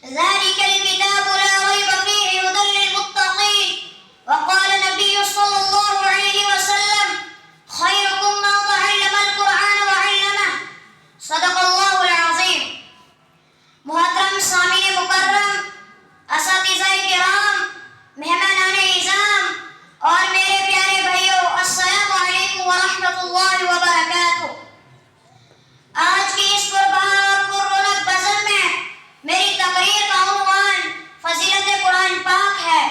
ذلك الكتاب لا ريب فيه هدى للمتقين. وقال النبي صلى الله عليه وسلم خيركم من تعلم القرآن وعلمه. صدق اللہ العظیم. محترم سامعین مکرم، اساتذہ کرام، مہمانان اعظام اور میرے پیارے بھائیوں، السلام علیکم ورحمۃ اللہ وبرکاتہ. آج کی اس پربار پررونق بزم میں میری تقریر کا عنوان فضیلت قرآن پاک ہے.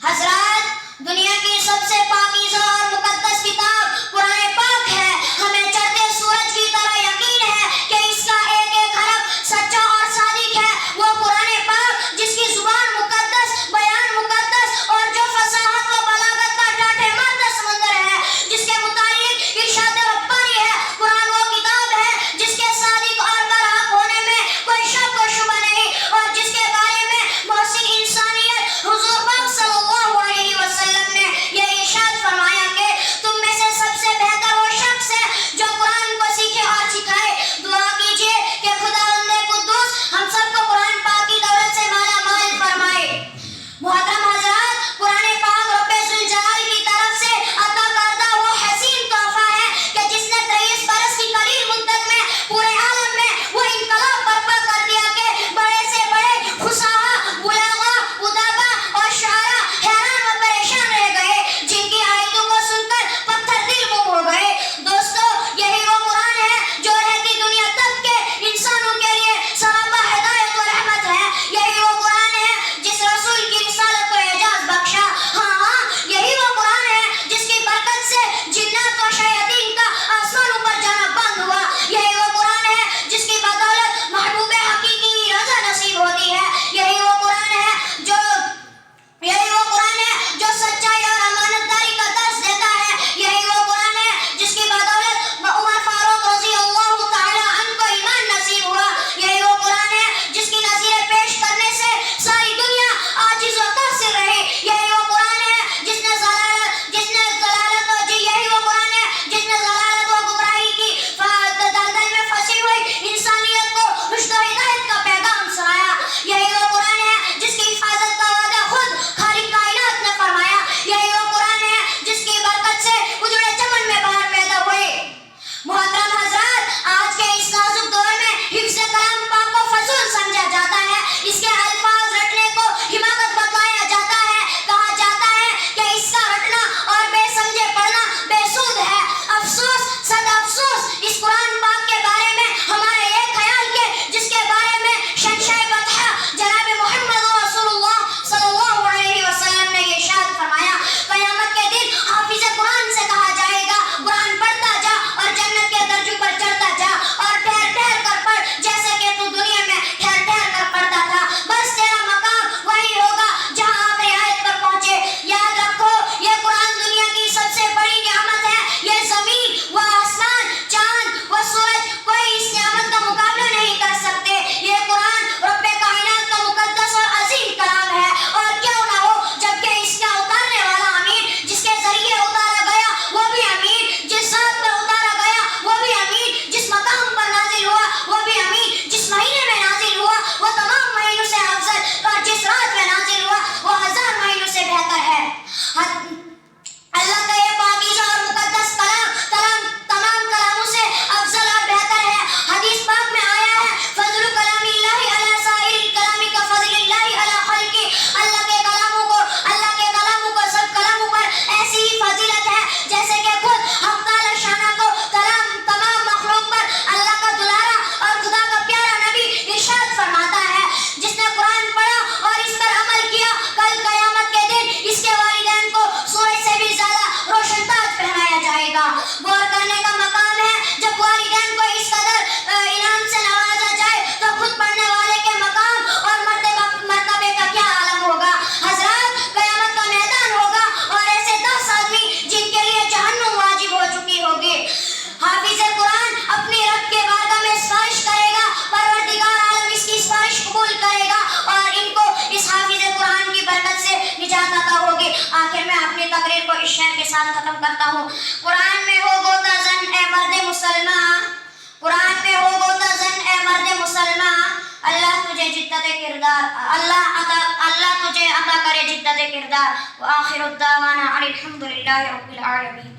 حضرات، دنیا کی سب سے پاکیزہ اور مقدس کتاب قرآن پاک ہے. ہمیں چڑھتے سورج کی طرح یقین ہے کہ اس کا ایک ایک حرف سچا اور صادق ہے. وہ قرآن پاک جس کی زبان مقدس، بیان مقدس اور جو فصاحت و بلاغت کا ٹاٹھے مارتا سمندر ہے، جس کے متعلق ارشاد ربانی ہے. قرآن وہ کتاب ہے جس کے صادق اور برحق ہونے میں کوئی شک و شبہ نہیں، اور جس کے بارے میں محسن انسانیت حضور پاک صلی اللہ علیہ وسلم نے یہ ارشاد فرمایا کہ تم میں سے سب سے بہتر وہ شخص ہے جو قرآن کو سیکھے اور سکھائے. دعا کیجئے کہ خداوند قدوس ہم سب کو قرآن پاک کی دولت سے مالا مال فرمائے. محترم حضرات، قرآن پاک رب ذوالجلال کی طرف سے عطا کردہ وہ حسین تحفہ ہے کہ جس نے 23 برس کی قلیل مدت میں پورے عالم میں وہ انقلاب برپا کر دیا کہ بڑے سے بڑے فصحا، بلاغا، ادبا اور شعراء حیران و پریشان رہ گئے، جن کی آیتوں کو سن کر پتھر دل منہ ہو گئے. دوستو، یہی وہ قرآن ہے جو رہتی دنیا تک کے انسانوں کے لیے سراپا ہدایت و رحمت ہے. یہی وہ قرآن ہے جس رسول کی رسالت کو اعجاز بخشا. ہاں، یہی وہ قرآن ہے جس کی برکت سے جنات و شیاطین کا آسمانوں پر جانا بند ہوا. یہی وہ قرآن ہے جس کی بدولت محبوب حقیقی کی رضا نصیب ہوتی ہے. یہی وہ قرآن ہے جو سچائی اور امانت داری کا درس دیتا ہے. یہی وہ قرآن ہے جس کی بدولت عمر فاروق رضی اللہ تعالی عنہ کو ایمان نصیب ہوا. یہی وہ قرآن ہے جس کی نظیر پیش کرنے سے ساری دنیا عاجز و تاثر رہی. یہی وہ قرآن ہے جس نے ضلالت و گمراہی کی دلدل میں پھنسی ہوئی انسانیت کو رشد و ہدایت کا پیغام سنایا. یہی وہ قرآن ہے جس کی حفاظت کا وعدہ خود خالق کائنات نے فرمایا. یہی وہ قرآن ہے جس کی برکت سے اجڑے چمن میں بہار پیدا ہوئی. محترم حضرات، آج کے اس نازک دور میں حفظ کلام پاک کو فضول سمجھا جاتا ہے. اس کے الفاظ رٹنے کو حماقت بتلایا جاتا ہے. کہا جاتا ہے کہ اس کا رٹنا اور بے سمجھے پڑھنا بے سود ہے. افسوس، صد افسوس اس قرآن پاک کے بارے میں ہمارے یہ خیال کے جس کے بارے میں شہنشاہ بطحہ جناب محمد رسول اللہ صلی اللہ علیہ وسلم نے یہ ارشاد فرمایا، قیامت کے دن حافظ قرآن سے کہا جائے گا قرآن پڑھتا جا اور جنت کے درجوں پر چڑھتا جا اور ٹھہر ٹھہر کر پڑھ جیسے کہ تو دنیا میں ٹھہر ٹھہر کر پڑھتا تھا. بس تیرا مقام وہی ہوگا جہاں آپ آیت پر پہنچے. یاد رکھو، یہ قرآن دنیا کی سب سے بڑی نعمت ہے. یہ زمین و آسمان، چاند و سورج کوئی اس نعمت کا مقابلہ نہیں کر سکتے. یہ قرآن رب کائنات کا مقدس اور عظیم کلام ہے. اور کیوں نہ ہو، جبکہ اس کا اتارنے والا امین، جس کے ذریعے اتارا گیا وہ بھی امین، جس ذات پر اتارا گیا وہ بھی امین، جس مقام پر نازل ہوا وہ بھی امین، جس مہینے میں نازل ہوا وہ تمام مہینوں سے افضل، اور جس رات میں نازل ہوا وہ 1000 مہینوں سے بہتر ہے. اللہ کا یہ پاکیزہ اور مقدس کلام تمام کلاموں سے افضل اور بہتر ہے. حدیث پاک میں آیا ہے، فضل کلام اللہ علی سائر الکلام کا فضل اللہ علی خلقہ. اللہ کے کلاموں کو سب کلاموں پر ایسی ہی فضیلت ہے جیسے کہ خود حق تعالی شانہ کو تمام مخلوق پر اللہ کا دلارا اور خدا کا پیارا نبی ارشاد فرماتا ہے، جس نے قرآن پڑھا اور اس پر عمل کیا، کل قیامت کے دن اس کے والدین کو سورج سے بھی زیادہ روشن تاج پہنایا جائے گا. غور کرنے کا مقام ہے، جب والدین کو اس قدر انعام سے نوازا جائے تو خود پڑھنے والے کے مقام اور مرتبے کا کیا عالم ہوگا. حضرات، قیامت کا میدان ہوگا اور ایسے 10 آدمی جن کے لیے جہنم واجب ہو چکی ہوگی. حافظ قرآن اپنی رب کے بارگاہ میں سفارش کرے گا، پروردگار عالم اس کی سفارش قبول کرے گا اور ان کو اس حافظ قرآن کی برکت سے نجات عطا ہوگی. آخر میں اپنی تقریر کو اس شعر کے ساتھ ختم کرتا ہوں. قرآن میں ہو گوتا زن اے مرد مسلمان، قرآن میں ہو گوتا زن اے مرد مسلمان، اللہ اللہ تجھے عطا کرے جدت کردار. وآخر الدعوانا الحمدللہ رب العالمین.